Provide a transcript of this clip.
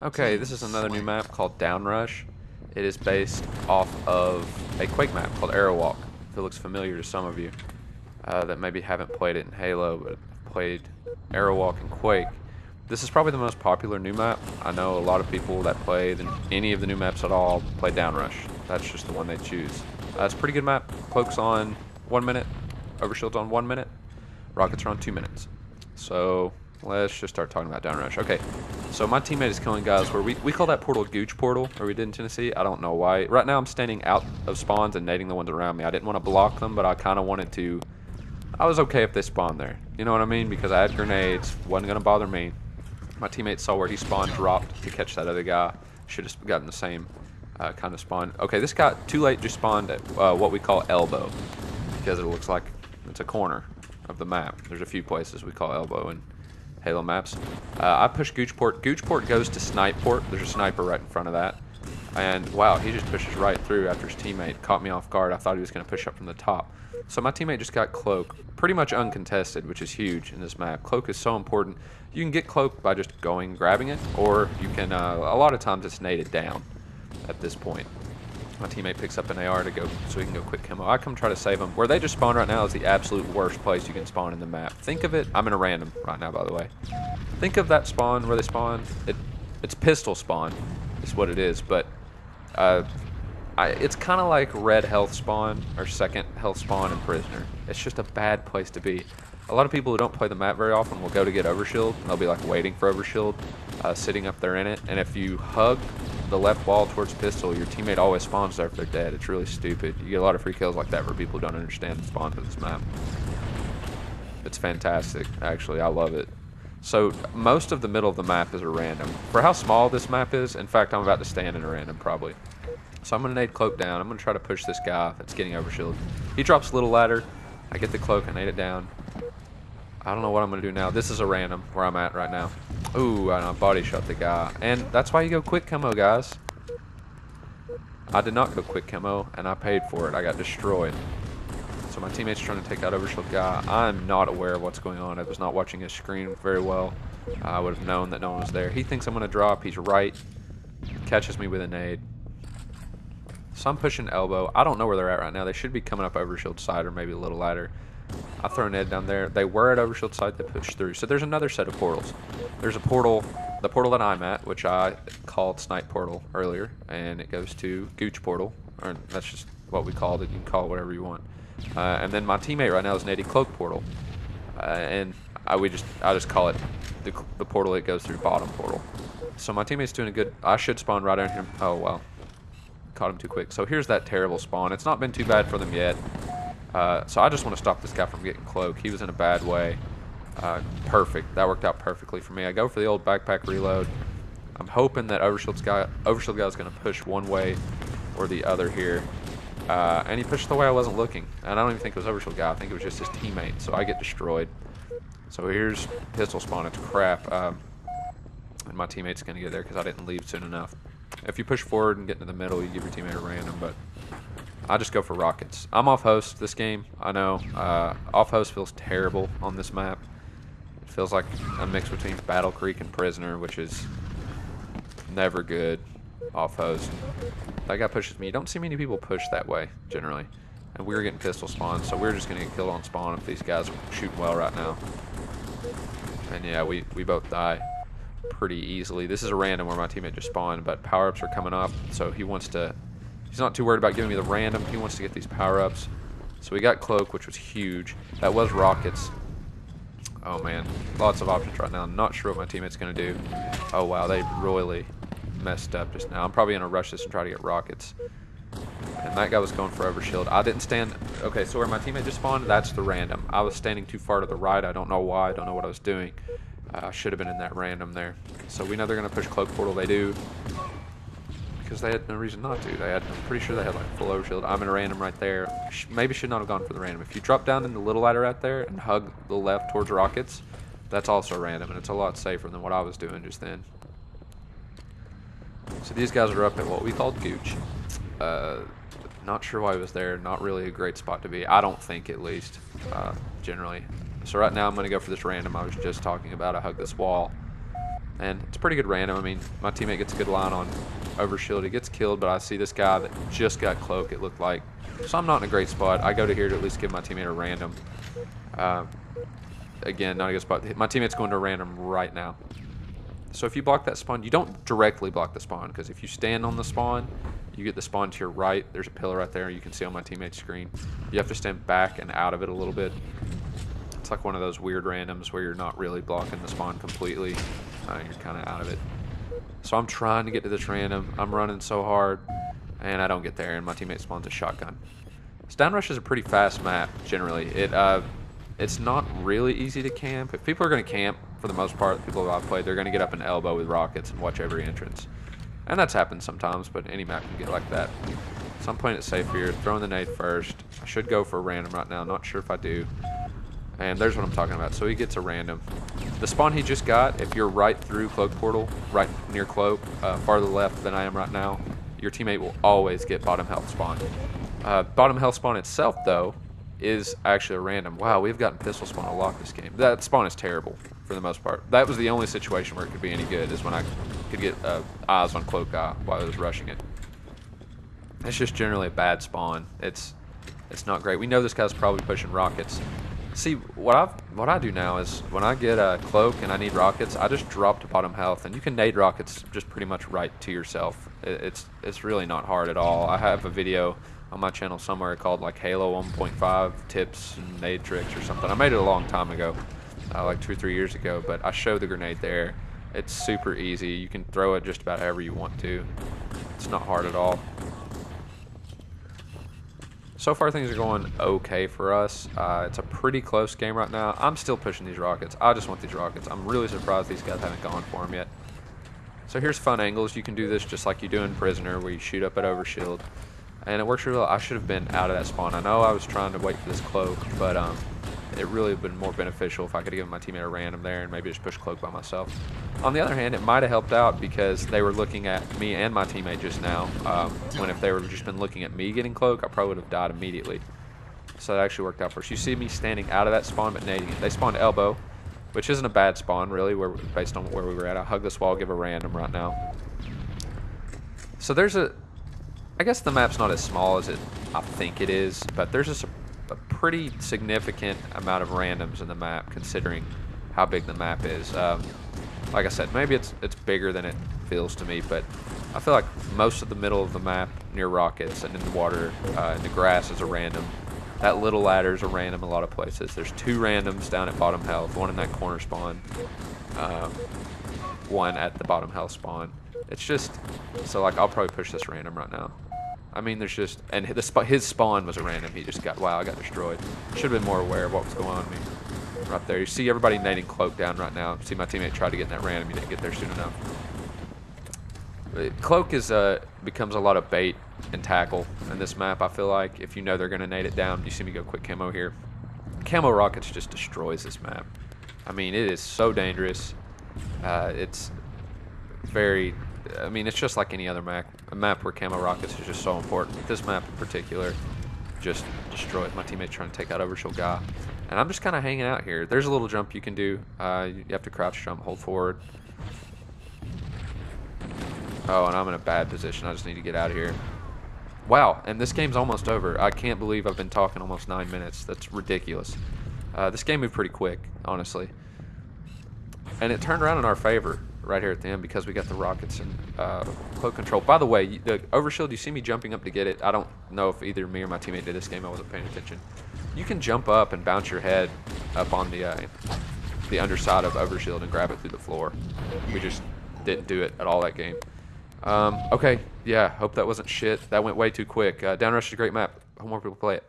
Okay, this is another new map called Downrush. It is based off of a Quake map called Airwalk. If it looks familiar to some of you that maybe haven't played it in Halo, but played Airwalk and Quake. This is probably the most popular new map. I know a lot of people that play any of the new maps at all play Downrush. That's just the one they choose. It's a pretty good map. Cloak's on 1 minute, Overshield's on 1 minute, Rockets are on 2 minutes. So let's just start talking about Downrush. Okay, so my teammate is killing guys where we call that portal Gooch Portal, or we did in Tennessee. I don't know why. Right now I'm standing out of spawns and nading the ones around me. I didn't want to block them, but I kind of wanted to. I was okay if they spawned there. You know what I mean? Because I had grenades. Wasn't going to bother me. My teammate saw where he spawned, dropped to catch that other guy. Should have gotten the same kind of spawn. Okay, this guy too late just spawned at what we call elbow, because it looks like it's a corner of the map. There's a few places we call elbow in Halo maps. I push Goochport. Goochport goes to Snipeport. There's a sniper right in front of that. And wow, he just pushes right through after his teammate caught me off guard. I thought he was going to push up from the top. So my teammate just got Cloak, pretty much uncontested, which is huge in this map. Cloak is so important. You can get Cloak by just going grabbing it, or you can, a lot of times it's naded down at this point. My teammate picks up an AR to go, so he can go quick camo. I come try to save him. Where they just spawn right now is the absolute worst place you can spawn in the map. Think of it, I'm in a random right now, by the way. Think of that spawn where they spawn. It's pistol spawn is what it is, but it's kind of like red health spawn or second health spawn in Prisoner. It's just a bad place to be. A lot of people who don't play the map very often will go to get Overshield, and they'll be like waiting for Overshield, sitting up there in it, and if you hug the left wall towards pistol, your teammate always spawns there if they're dead. It's really stupid. You get a lot of free kills like that where people don't understand the spawn to this map. It's fantastic, actually. I love it. So most of the middle of the map is a random. For how small this map is, in fact, I'm about to stand in a random probably. So I'm going to nade Cloak down. I'm going to try to push this guy that's getting Overshield. He drops a little ladder. I get the Cloak. I nade it down. I don't know what I'm going to do now. This is a random where I'm at right now. Ooh, I body shot the guy. And that's why you go quick camo, guys. I did not go quick camo, and I paid for it. I got destroyed. So my teammate's trying to take out Overshield guy. I'm not aware of what's going on. I was not watching his screen very well. I would have known that no one was there. He thinks I'm going to drop. He's right. Catches me with a nade. So I'm pushing elbow. I don't know where they're at right now. They should be coming up Overshield side or maybe a little ladder. I throw a nade down there. They were at Overshield side. They pushed through. So there's another set of portals. There's a portal, the portal that I'm at, which I called Snipe Portal earlier, and it goes to Gooch Portal, or that's just what we called it. You can call it whatever you want. And then my teammate right now is nading Cloak Portal, and I just call it the portal that goes through Bottom Portal. So my teammate's doing a good. I should spawn right on him. Oh wow, caught him too quick. So here's that terrible spawn. It's not been too bad for them yet. So I just want to stop this guy from getting Cloak. He was in a bad way. Perfect. That worked out perfectly for me. I go for the old backpack reload. I'm hoping that Overshield guy is going to push one way or the other here. And he pushed the way I wasn't looking. And I don't even think it was Overshield guy. I think it was just his teammate. So I get destroyed. So here's pistol spawn. It's crap. And my teammate's going to get there because I didn't leave soon enough. If you push forward and get into the middle, you give your teammate a random, but I just go for rockets. I'm off host this game. I know. Off host feels terrible on this map. It feels like a mix between Battle Creek and Prisoner, which is never good off host. That guy pushes me. You don't see many people push that way, generally. And we were getting pistol spawn, so we're just going to get killed on spawn if these guys are shooting well right now. And yeah, we both die pretty easily. This is a random where my teammate just spawned, but power-ups are coming up, so he wants to. He's not too worried about giving me the random. He wants to get these power-ups. So we got Cloak, which was huge. That was rockets. Oh man, lots of options right now. I'm not sure what my teammate's going to do. Oh wow, they royally messed up just now. I'm probably going to rush this and try to get rockets. And that guy was going for Overshield. I didn't stand. Okay, so where my teammate just spawned, that's the random. I was standing too far to the right. I don't know why. I don't know what I was doing. I should have been in that random there. So we know they're going to push Cloak Portal. They do. Because they had no reason not to. I'm pretty sure they had like full Overshield. I'm in a random right there. Maybe should not have gone for the random. If you drop down in the little ladder right there and hug the left towards rockets, that's also random, and it's a lot safer than what I was doing just then. So these guys are up at what we called Gooch. Not sure why he was there. Not really a great spot to be. I don't think, at least, generally. So right now I'm going to go for this random I was just talking about. I hug this wall. And it's pretty good random. I mean, my teammate gets a good line on overshield. He gets killed, but I see this guy that just got cloak, it looked like. So I'm not in a great spot. I go to here to at least give my teammate a random. Again, not a good spot. My teammate's going to random right now. So if you block that spawn, you don't directly block the spawn, because if you stand on the spawn, you get the spawn to your right. There's a pillar right there you can see on my teammate's screen. You have to stand back and out of it a little bit. It's like one of those weird randoms where you're not really blocking the spawn completely. You're kind of out of it. So I'm trying to get to this random. I'm running so hard, and I don't get there, and my teammate spawns a shotgun. So Downrush is a pretty fast map, generally. It's not really easy to camp. If people are going to camp, for the most part, the people who I've played, they're going to get up and elbow with rockets and watch every entrance. And that's happened sometimes, but any map can get like that. So I'm playing it safe here, throwing the nade first. I should go for a random right now, not sure if I do. And there's what I'm talking about. So he gets a random. The spawn he just got, if you're right through cloak portal, right near cloak, farther left than I am right now, your teammate will always get bottom health spawn. Bottom health spawn itself, though, is actually a random. Wow, we've gotten pistol spawn a lot this game. That spawn is terrible for the most part. That was the only situation where it could be any good, is when I could get eyes on cloak guy while I was rushing it. It's just generally a bad spawn. It's not great. We know this guy's probably pushing rockets. See, what I do now is when I get a cloak and I need rockets, I just drop to bottom health, and you can nade rockets just pretty much right to yourself. It's really not hard at all. I have a video on my channel somewhere called like Halo 1.5 tips and nade tricks or something. I made it a long time ago, like 2 or 3 years ago, but I show the grenade there. It's super easy. You can throw it just about however you want to. It's not hard at all. So far things are going okay for us. It's a pretty close game right now. I'm still pushing these rockets. I just want these rockets. I'm really surprised these guys haven't gone for them yet. So here's fun angles. You can do this just like you do in Prisoner, where you shoot up at overshield. And it works really well. I should have been out of that spawn. I know I was trying to wait for this cloak, but it really would have been more beneficial if I could have given my teammate a random there and maybe just push cloak by myself. On the other hand, it might have helped out because they were looking at me and my teammate just now. When if they were just been looking at me getting cloak, I probably would have died immediately. So that actually worked out for us. You see me standing out of that spawn but nading it. They spawned elbow, which isn't a bad spawn really, based on where we were at. I'll hug this wall, give a random right now. So there's I guess the map's not as small as I think it is, but there's a pretty significant amount of randoms in the map considering how big the map is. Like I said, maybe it's bigger than it feels to me, but I feel like most of the middle of the map near rockets and in the water and the grass is a random. That little ladder is a random in a lot of places. There's 2 randoms down at bottom health, one in that corner spawn, one at the bottom health spawn. It's just, so like I'll probably push this random right now. I mean, there's just, and his spawn was a random. He just got, wow, I got destroyed. Should have been more aware of what was going on with me. Right there. You see everybody nading cloak down right now. See my teammate tried to get in that random. He didn't get there soon enough. Cloak becomes a lot of bait and tackle in this map, I feel like. If you know they're going to nade it down. You see me go quick camo here. Camo rockets just destroys this map. I mean, it is so dangerous. It's very, I mean, it's just like any other map. A map where camo rockets is just so important. This map in particular just destroyed my teammate trying to take out overshield guy. And I'm just kind of hanging out here. There's a little jump you can do. You have to crouch jump, hold forward. Oh, and I'm in a bad position. I just need to get out of here. Wow, and this game's almost over. I can't believe I've been talking almost 9 minutes. That's ridiculous. This game moved pretty quick, honestly. And it turned around in our favor right here at the end because we got the rockets and cloak control. By the way, the overshield, you see me jumping up to get it. I don't know if either me or my teammate did this game. I wasn't paying attention. You can jump up and bounce your head up on the underside of overshield and grab it through the floor. We just didn't do it at all that game. Okay, yeah, hope that wasn't shit. That went way too quick. Downrush is a great map. I hope more people play it.